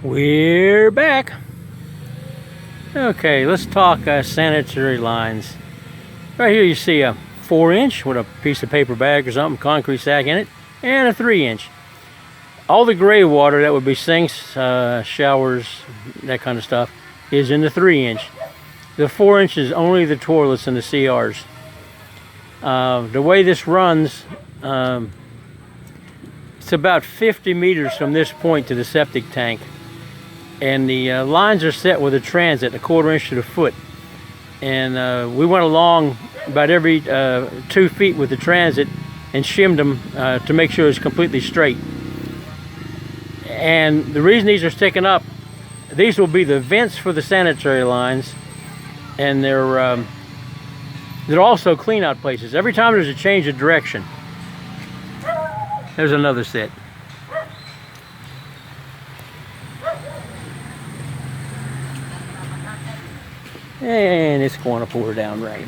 We're back. Okay, let's talk sanitary lines. Right here you see a 4-inch with a piece of paper bag or something, concrete sack in it, and a 3-inch. All the gray water, that would be sinks, showers, that kind of stuff, is in the 3-inch. The 4-inch is only the toilets and the CRs. The way this runs, it's about 50 meters from this point to the septic tank. And the lines are set with a transit, a 1/4 inch to the foot. And we went along about every 2 feet with the transit and shimmed them to make sure it's completely straight. And the reason these are sticking up, these will be the vents for the sanitary lines, and they're also clean out places. Every time there's a change of direction. There's another set. And it's going to pour down rain.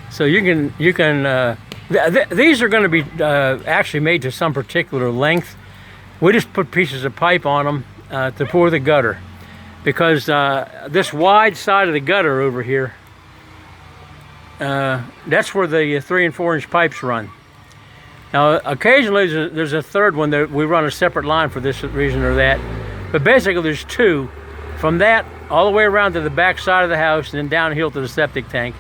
So you can these are going to be actually made to some particular length. We just put pieces of pipe on them to pour the gutter, because this wide side of the gutter over here, that's where the 3 and 4 inch pipes run. Now, occasionally there's a third one that we run a separate line for this reason or that, but basically there's two, from that all the way around to the back side of the house and then downhill to the septic tank.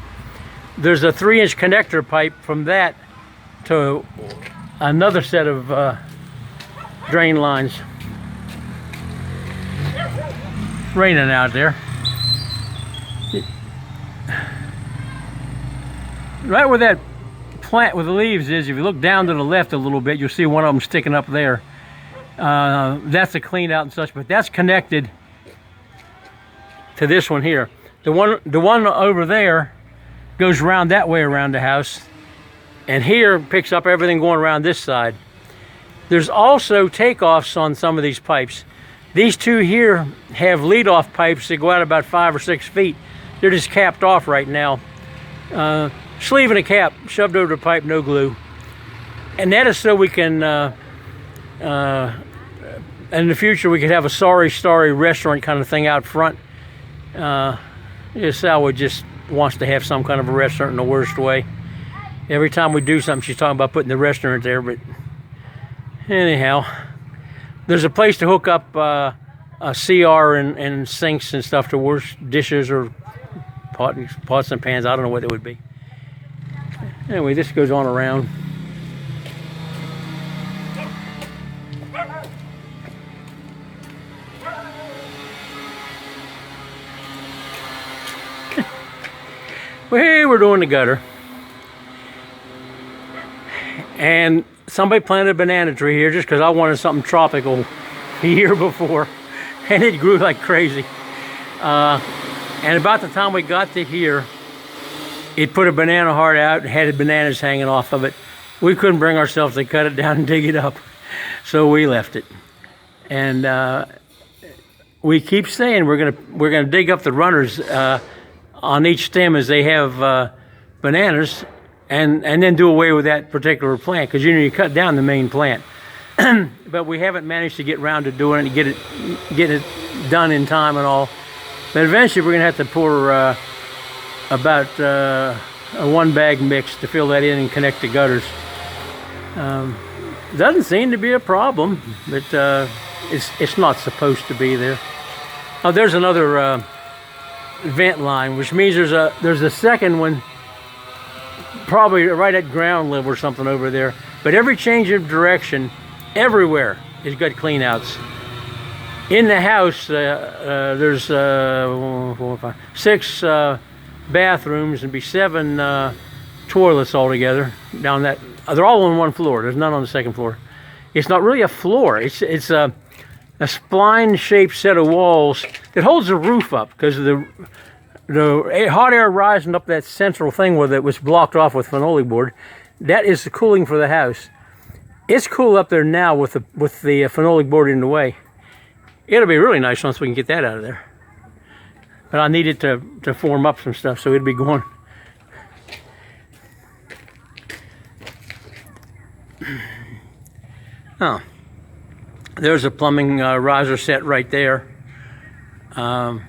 There's a 3-inch connector pipe from that to another set of drain lines. It's raining out there. Right where that plant with the leaves is, if you look down to the left a little bit, you'll see one of them sticking up there. That's a clean out and such, but that's connected to this one here. The one over there goes around that way around the house, and here picks up everything going around this side. There's also takeoffs on some of these pipes. These two here have lead-off pipes that go out about 5 or 6 feet. They're just capped off right now. Sleeve and a cap shoved over the pipe, no glue. And that is so we can, in the future, we could have a sorry starry restaurant kind of thing out front. Sal just wants to have some kind of a restaurant in the worst way. Every time we do something, she's talking about putting the restaurant there, but anyhow, there's a place to hook up a CR and sinks and stuff to wash dishes or pots and pans. I don't know what it would be. Anyway, this goes on around. Well, hey, we're doing the gutter. And somebody planted a banana tree here just because I wanted something tropical a year before. And it grew like crazy. And about the time we got to here, it put a banana heart out and had bananas hanging off of it. We couldn't bring ourselves to cut it down and dig it up, so we left it. And we keep saying we're gonna dig up the runners on each stem as they have bananas, and then do away with that particular plant, because you cut down the main plant. But we haven't managed to get around to doing it and get it done in time and all. But eventually we're gonna have to pour about a 1-bag mix to fill that in and connect the gutters. Doesn't seem to be a problem, but it's not supposed to be there. Oh, there's another vent line, which means there's a second one probably right at ground level or something over there. But every change of direction, everywhere, is got clean outs. In the house, there's 6 bathrooms and be 7 toilets altogether down that. They're all on one floor. There's none on the second floor. It's not really a floor. It's a spline-shaped set of walls that holds the roof up, because the hot air rising up that central thing where it was blocked off with phenolic board. That is the cooling for the house. It's cool up there now with the phenolic board in the way. It'll be really nice once we can get that out of there. But I need it to form up some stuff, so it'll be going. Oh, there's a plumbing riser set right there. And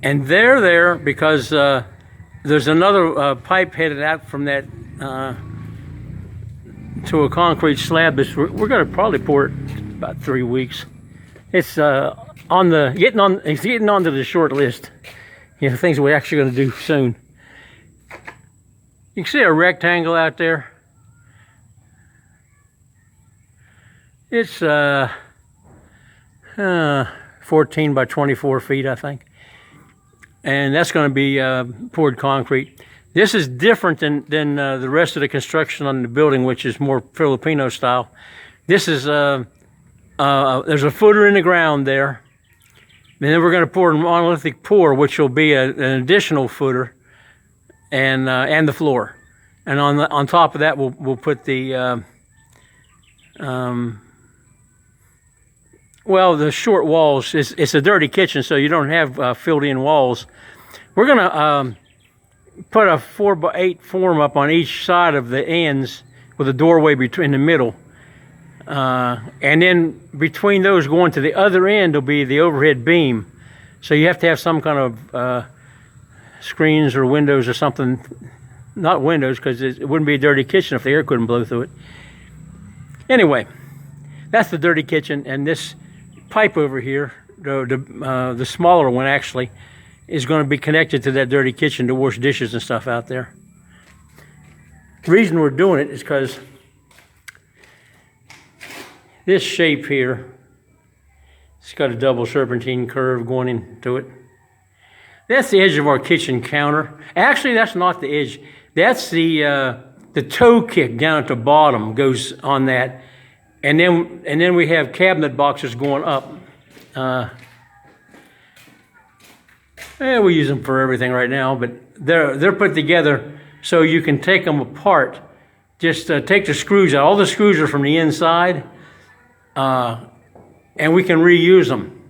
they're there because there's another pipe headed out from that to a concrete slab. We're going to probably pour it about 3 weeks. It's it's getting onto the short list. You know, things we're actually going to do soon. You can see a rectangle out there. It's 14 by 24 feet, I think. And that's going to be poured concrete. This is different than the rest of the construction on the building, which is more Filipino style. This is, there's a footer in the ground there. And then we're going to pour a monolithic pour, which will be an additional footer, and the floor. And on top of that, we'll put the well, the short walls. It's a dirty kitchen, so you don't have filled-in walls. We're gonna put a 4x8 form up on each side of the ends with a doorway in the middle, and then between those going to the other end will be the overhead beam. So you have to have some kind of screens or windows or something. Not windows, because it wouldn't be a dirty kitchen if the air couldn't blow through it. Anyway, that's the dirty kitchen, and this pipe over here, the smaller one actually, is going to be connected to that dirty kitchen to wash dishes and stuff out there. The reason we're doing it is because this shape here, it's got a double serpentine curve going into it. That's the edge of our kitchen counter. Actually, that's not the edge. That's the toe kick down at the bottom goes on that. And then we have cabinet boxes going up. We use them for everything right now, but they're put together so you can take them apart. Just take the screws out. All the screws are from the inside, and we can reuse them.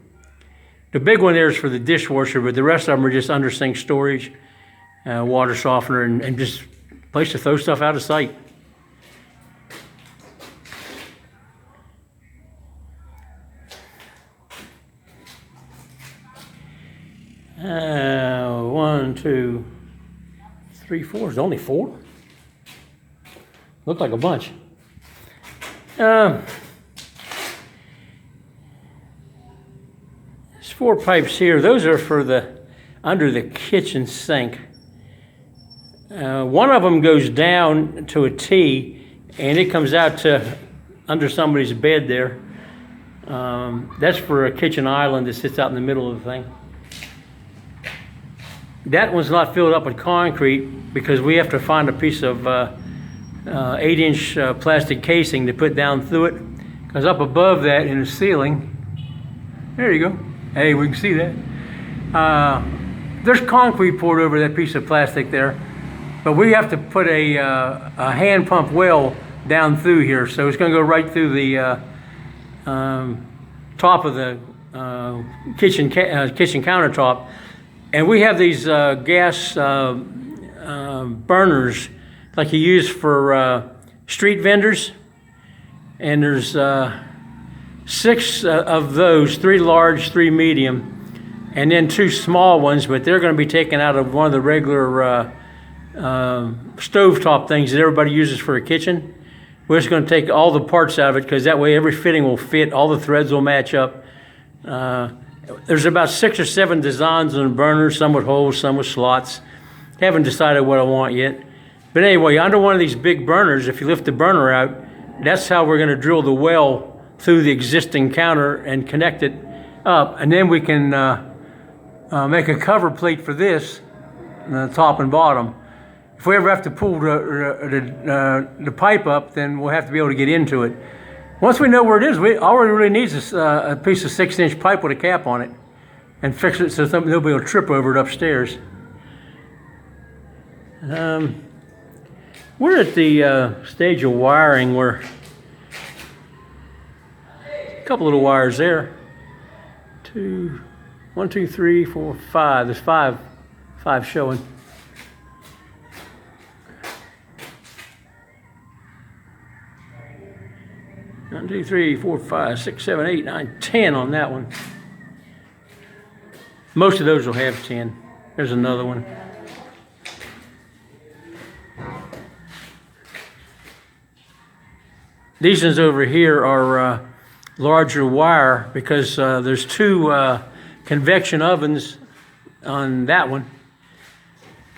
The big one there is for the dishwasher, but the rest of them are just under sink storage, water softener, and just a place to throw stuff out of sight. One, two, three, four. There's only 4. Looked like a bunch. There's 4 pipes here. Those are for under the kitchen sink. One of them goes down to a T, and it comes out to under somebody's bed there. That's for a kitchen island that sits out in the middle of the thing. That one's not filled up with concrete because we have to find a piece of 8-inch plastic casing to put down through it. Because up above that in the ceiling, there you go. Hey, we can see that. There's concrete poured over that piece of plastic there, but we have to put a hand pump well down through here. So it's going to go right through the top of the kitchen countertop. And we have these gas burners like you use for street vendors. And there's 6 of those, 3 large, 3 medium, and then 2 small ones, but they're going to be taken out of one of the regular stovetop things that everybody uses for a kitchen. We're just going to take all the parts out of it because that way every fitting will fit, all the threads will match up. There's about 6 or 7 designs on the burners, some with holes, some with slots. Haven't decided what I want yet. But anyway, under one of these big burners, if you lift the burner out, that's how we're going to drill the well through the existing counter and connect it up. And then we can make a cover plate for this, the top and bottom. If we ever have to pull the pipe up, then we'll have to be able to get into it. Once we know where it is, all we really need is a piece of 6-inch pipe with a cap on it and fix it so they'll be able to trip over it upstairs. We're at the stage of wiring where a couple little wires there. 1, 2, 3, 4, 5. There's five showing. 1, 2, 3, 4, 5, 6, 7, 8, 9, 10 on that one. Most of those will have 10. There's another one. These ones over here are larger wire because there's two convection ovens on that one.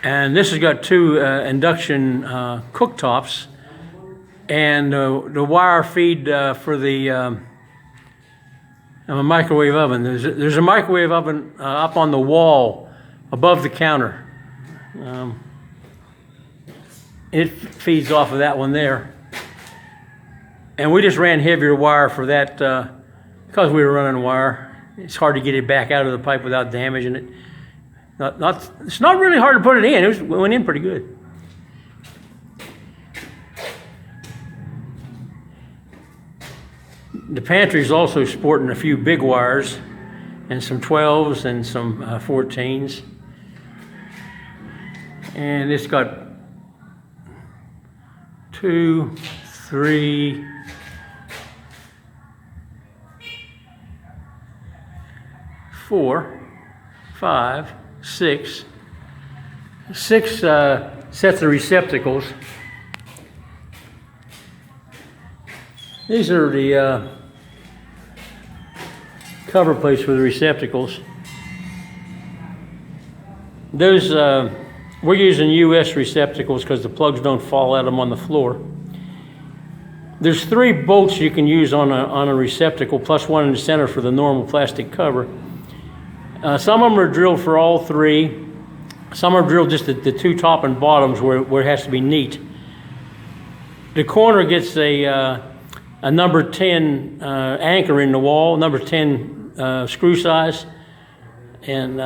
And this has got two induction cooktops. And the wire feed for the microwave oven. There's a microwave oven up on the wall above the counter. It feeds off of that one there. And we just ran heavier wire for that because we were running wire. It's hard to get it back out of the pipe without damaging it. It's not really hard to put it in. It went in pretty good. The pantry is also sporting a few big wires and some 12s and some 14s. And it's got 2, 3, 4, 5, 6 sets of receptacles. These are the cover plates for the receptacles. Those we're using US receptacles because the plugs don't fall out of them on the floor. There's 3 bolts you can use on a receptacle, plus one in the center for the normal plastic cover. Some of them are drilled for all 3. Some are drilled just at the 2 top and bottoms where it has to be neat. The corner gets a number 10 anchor in the wall, number 10 screw size, and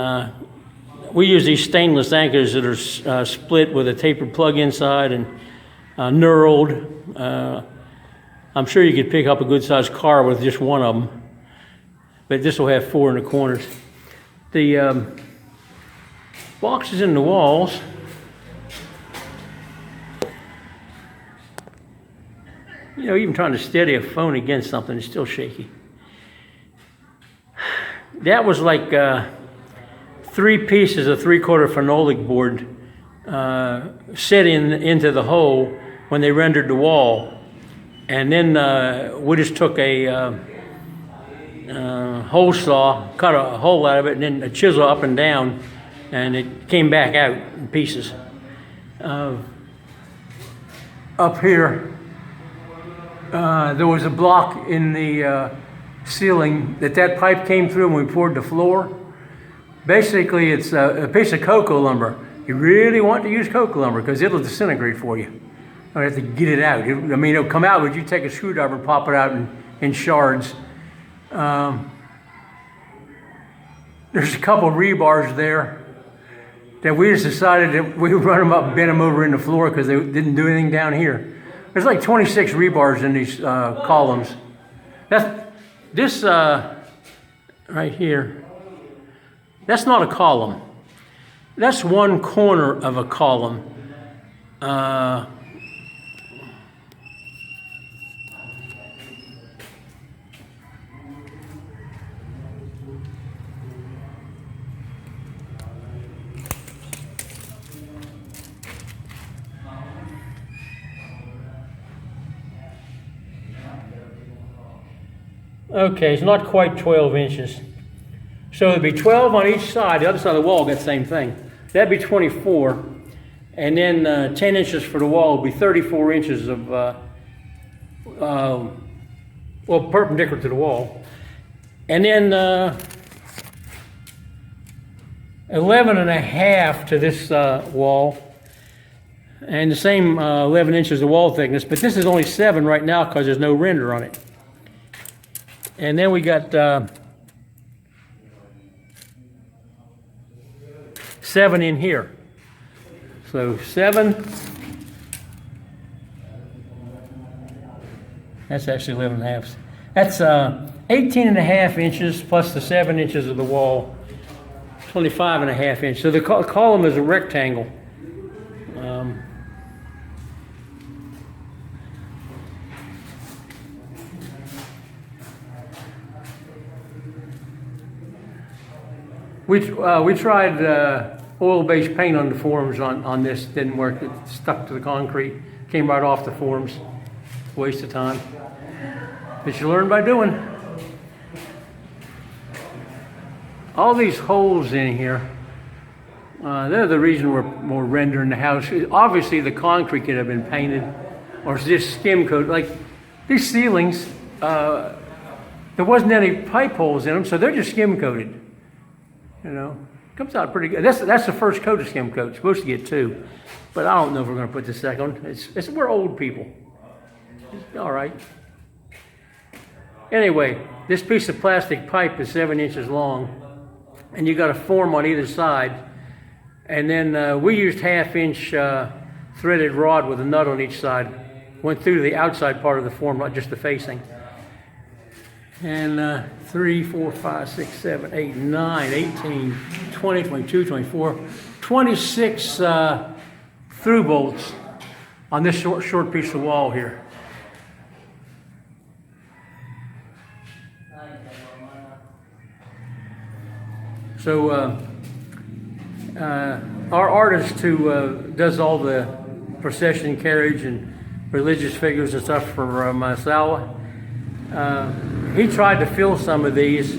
we use these stainless anchors that are split with a tapered plug inside and knurled. I'm sure you could pick up a good-sized car with just one of them, but this will have 4 in the corners. The boxes in the walls, you know, even trying to steady a phone against something is still shaky. That was like 3 pieces of 3/4 phenolic board set into the hole when they rendered the wall. And then we just took a hole saw, cut a hole out of it, and then a chisel up and down, and it came back out in pieces. Up here, there was a block in the ceiling that pipe came through when we poured the floor. Basically, it's a piece of cocoa lumber. You really want to use cocoa lumber because it'll disintegrate for you. You have to get it out. It'll come out, but you take a screwdriver and pop it out in shards. There's a couple rebars there that we just decided that we would run them up and bend them over in the floor because they didn't do anything down here. There's like 26 rebars in these columns. This right here, that's not a column. That's one corner of a column. Okay, it's not quite 12 inches. So it'd be 12 on each side. The other side of the wall got the same thing. That'd be 24. And then 10 inches for the wall would be 34 inches of, perpendicular to the wall. And then 11 and a half to this wall. And the same 11 inches of wall thickness. But this is only 7 right now because there's no render on it. And then we got 7 in here. So 7, that's actually 11 and a half. That's 18 and a half inches plus the 7 inches of the wall, 25 and a half inches. So the column is a rectangle. We tried oil-based paint on the forms on this. Didn't work. It stuck to the concrete. Came right off the forms. Waste of time. But you learn by doing. All these holes in here, they're the reason we're rendering the house. Obviously, the concrete could have been painted or just skim coat. Like these ceilings, there wasn't any pipe holes in them, so they're just skim coated. You know, comes out pretty good. That's the first coat of skim coat. It's supposed to get 2, but I don't know if we're going to put the second one. We're old people. It's all right. Anyway, this piece of plastic pipe is 7 inches long, and you got a form on either side. And then we used 1/2-inch threaded rod with a nut on each side. Went through the outside part of the form, not just the facing. And 3, 4, 5, 6, 7, 8, 9, 18, 20, 22, 24, 26 through bolts on this short piece of wall here. So our artist who does all the procession carriage and religious figures and stuff for Masawa, he tried to fill some of these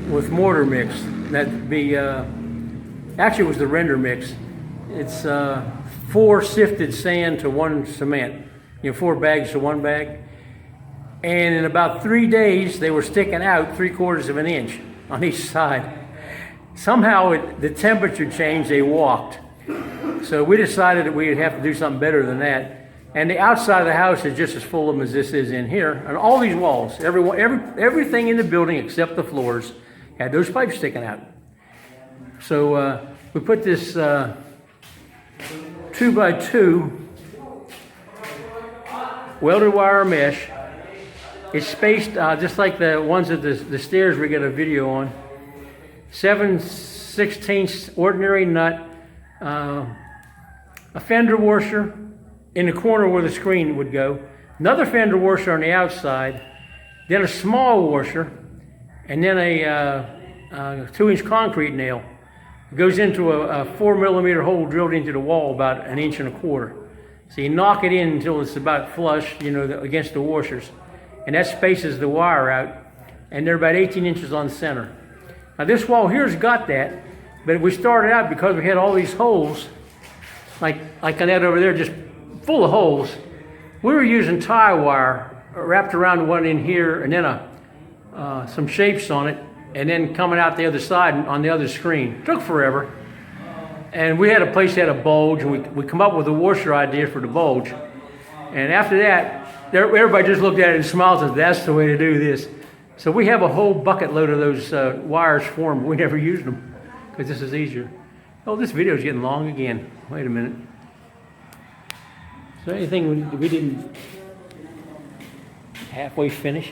with mortar mix. That'd be, actually it was the render mix. It's 4 sifted sand to 1 cement. 4 bags to 1 bag. And in about 3 days, they were sticking out 3/4 of an inch on each side. Somehow the temperature changed, they walked. So we decided that we'd have to do something better than that. And the outside of the house is just as full of them as this is in here. And all these walls, everything in the building except the floors had those pipes sticking out. So we put this 2x2 welded wire mesh. It's spaced just like the ones at the stairs we got a video on. 7/16 ordinary nut, a fender washer in the corner where the screen would go, another fender washer on the outside, then a small washer, and then a 2-inch concrete nail. It goes into a 4mm hole drilled into the wall about 1 1/4 inches. So you knock it in until it's about flush, against the washers. And that spaces the wire out, and they're about 18 inches on center. Now this wall here's got that, but we started out because we had all these holes, like on that over there, just full of holes. We were using tie wire wrapped around one in here, and then some shapes on it, and then coming out the other side on the other screen. It took forever. And we had a place that had a bulge, and we come up with a washer idea for the bulge. And after that, everybody just looked at it and smiled and said, that's the way to do this. So we have a whole bucket load of those wires formed. We never used them because this is easier. Oh, this video is getting long again. Wait a minute. Is there anything we didn't halfway finish?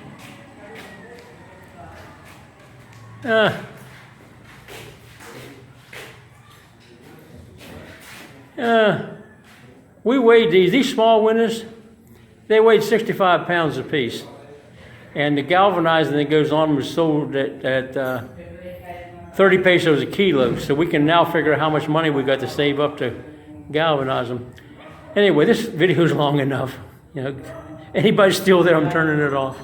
We weighed these small windows, they weighed 65 pounds apiece. And the galvanizing that goes on was sold at 30 pesos a kilo. So we can now figure out how much money we got to save up to galvanize them. Anyway, this video is long enough. Anybody's still there, I'm turning it off.